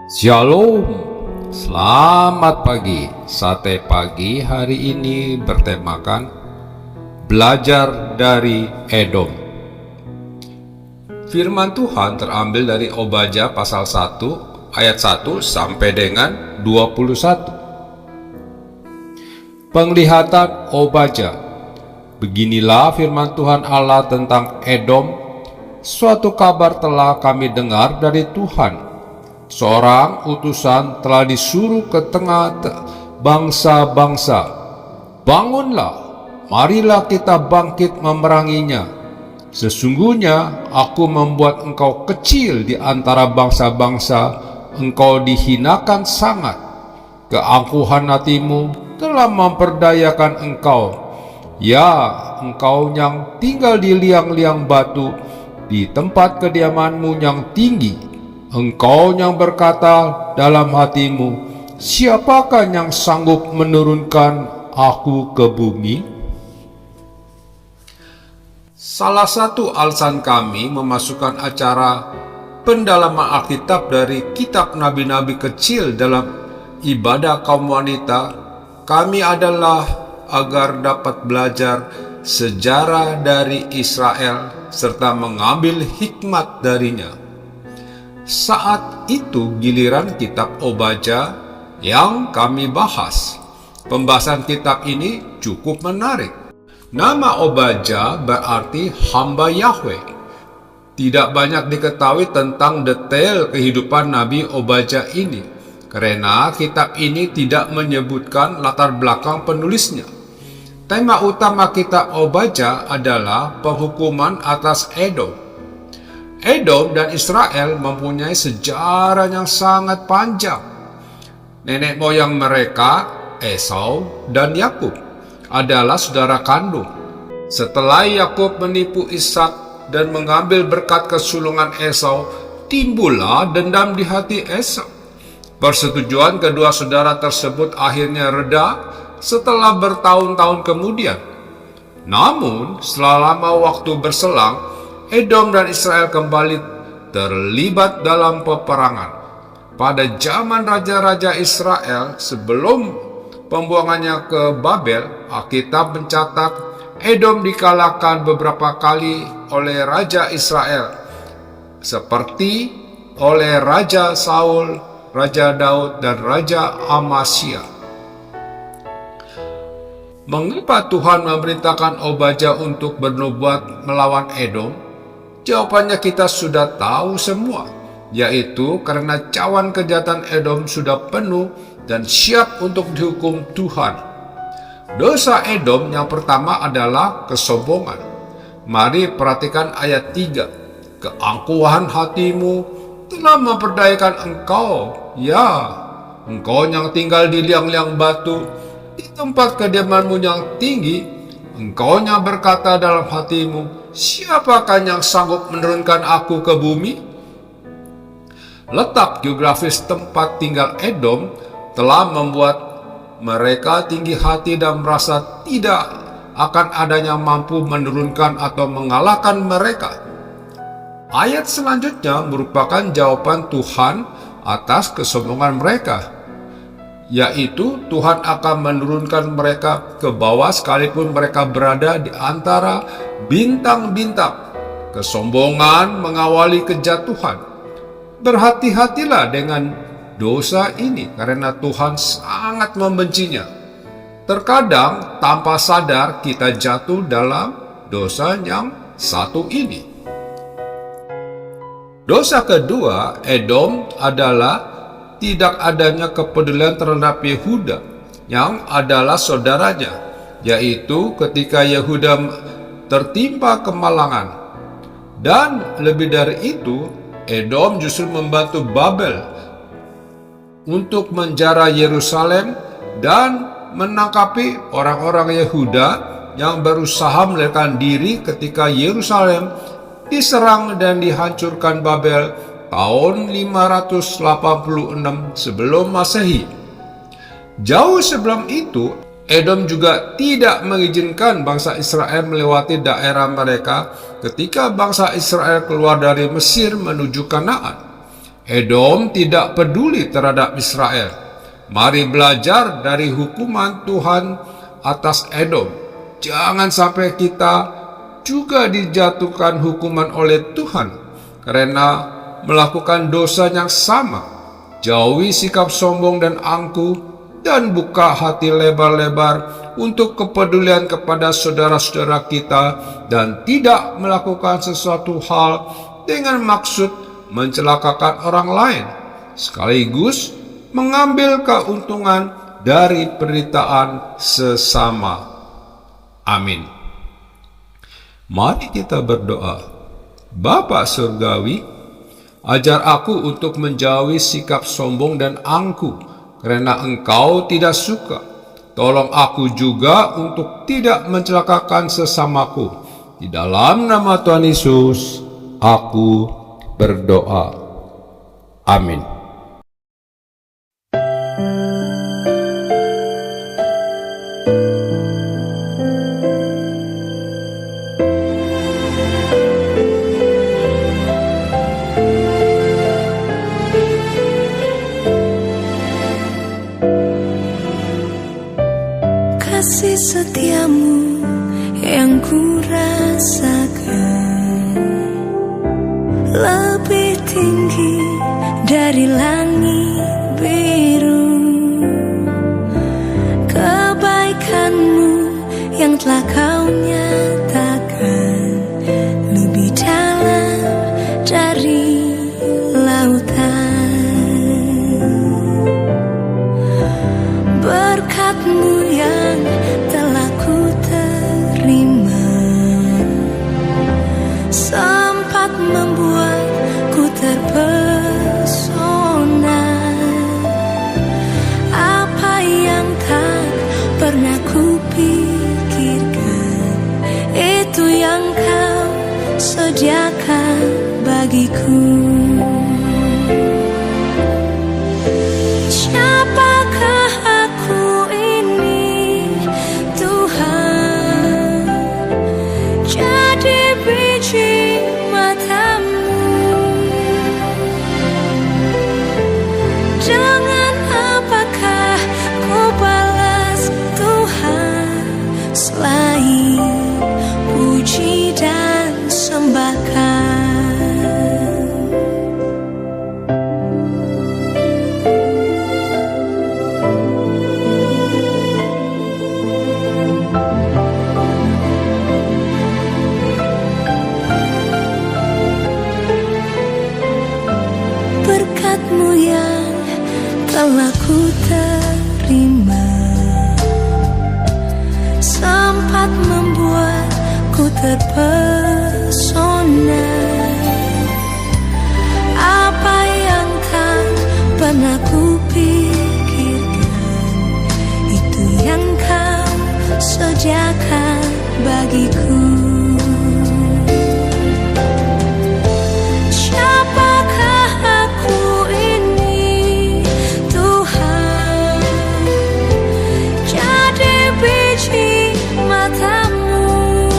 Shalom, selamat pagi. Sate pagi hari ini bertemakan belajar dari Edom. Firman Tuhan terambil dari Obadya pasal 1 ayat 1 sampai dengan 21. Penglihatan Obadya. Beginilah firman Tuhan Allah tentang Edom. Suatu kabar telah kami dengar dari Tuhan. Seorang utusan telah disuruh ke tengah bangsa-bangsa. Bangunlah, marilah kita bangkit memeranginya. Sesungguhnya aku membuat engkau kecil di antara bangsa-bangsa, engkau dihinakan sangat. Keangkuhan hatimu telah memperdayakan engkau. Ya, engkau yang tinggal di liang-liang batu, di tempat kediamanmu yang tinggi. Engkau yang berkata dalam hatimu, siapakah yang sanggup menurunkan aku ke bumi? Salah satu alasan kami memasukkan acara pendalaman Alkitab dari kitab nabi-nabi kecil dalam ibadah kaum wanita kami adalah agar dapat belajar sejarah dari Israel serta mengambil hikmat darinya. Saat itu giliran kitab Obadya yang kami bahas. Pembahasan kitab ini cukup menarik. Nama Obadya berarti hamba Yahweh. Tidak banyak diketahui tentang detail kehidupan Nabi Obadya ini, karena kitab ini tidak menyebutkan latar belakang penulisnya. Tema utama kitab Obadya adalah penghukuman atas Edom. Edom dan Israel mempunyai sejarah yang sangat panjang. Nenek moyang mereka, Esau dan Yakub, adalah saudara kandung. Setelah Yakub menipu Ishak dan mengambil berkat kesulungan Esau, timbullah dendam di hati Esau. Persetujuan kedua saudara tersebut akhirnya reda setelah bertahun-tahun kemudian. Namun, selama waktu berselang, Edom dan Israel kembali terlibat dalam peperangan. Pada zaman raja-raja Israel sebelum pembuangannya ke Babel, Alkitab mencatat Edom dikalahkan beberapa kali oleh Raja Israel, seperti oleh Raja Saul, Raja Daud, dan Raja Amasya. Mengapa Tuhan memerintahkan Obadya untuk bernubuat melawan Edom? Jawabannya kita sudah tahu semua, yaitu karena cawan kejahatan Edom sudah penuh dan siap untuk dihukum Tuhan. Dosa Edom yang pertama adalah kesombongan. Mari perhatikan ayat 3. Keangkuhan hatimu telah memperdayakan engkau. Ya, engkau yang tinggal di liang-liang batu, di tempat kediamanmu yang tinggi. Engkau yang berkata dalam hatimu, siapakah yang sanggup menurunkan aku ke bumi? Letak geografis tempat tinggal Edom telah membuat mereka tinggi hati dan merasa tidak akan adanya mampu menurunkan atau mengalahkan mereka. Ayat selanjutnya merupakan jawaban Tuhan atas kesombongan mereka, yaitu Tuhan akan menurunkan mereka ke bawah sekalipun mereka berada di antara bintang-bintang. Kesombongan mengawali kejatuhan. Berhati-hatilah dengan dosa ini karena Tuhan sangat membencinya. Terkadang tanpa sadar kita jatuh dalam dosa yang satu ini. Dosa kedua Edom adalah tidak adanya kepedulian terhadap Yehuda yang adalah saudaranya, yaitu ketika Yehuda tertimpa kemalangan. Dan lebih dari itu, Edom justru membantu Babel untuk menjara Yerusalem dan menangkapi orang-orang Yehuda yang berusaha melarikan diri ketika Yerusalem diserang dan dihancurkan Babel tahun 586 sebelum Masehi. Jauh sebelum itu, Edom juga tidak mengizinkan bangsa Israel melewati daerah mereka ketika bangsa Israel keluar dari Mesir menuju Kanaan. Edom tidak peduli terhadap Israel. Mari belajar dari hukuman Tuhan atas Edom. Jangan sampai kita juga dijatuhkan hukuman oleh Tuhan karena melakukan dosa yang sama. Jauhi sikap sombong dan angkuh, dan buka hati lebar-lebar untuk kepedulian kepada saudara-saudara kita, dan tidak melakukan sesuatu hal dengan maksud mencelakakan orang lain, sekaligus mengambil keuntungan dari penderitaan sesama. Amin. Mari kita berdoa. Bapa Surgawi, ajar aku untuk menjauhi sikap sombong dan angkuh, karena Engkau tidak suka. Tolong aku juga untuk tidak mencelakakan sesamaku. Di dalam nama Tuhan Yesus, aku berdoa. Amin. Kasih setiamu yang ku rasakan lebih tinggi dari langit biru. Kebaikanmu yang telah kau nyatakan lebih dalam dari lautan. Berkat-Mu yang telah ku terima sempat membuatku terpesona. Apa yang tak pernah ku pikirkan, itu yang kau sediakan bagiku. Siapakah aku ini, Tuhan? Jadi biji mata-Mu. Dengan apakah ku balas Tuhan selain puji dan sembahkan? Berkat-Mu yang telah ku terima sempat membuatku terpesona. Apa yang tak pernah ku pikirkan, itu yang kau sediakan bagiku. Siapakah aku ini, Tuhan? Jadi biji mata-Mu.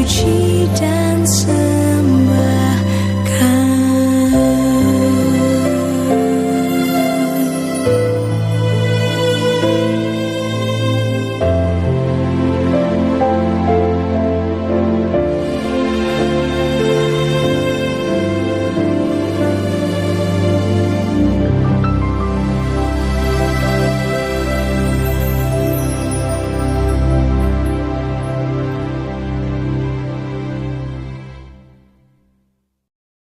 puji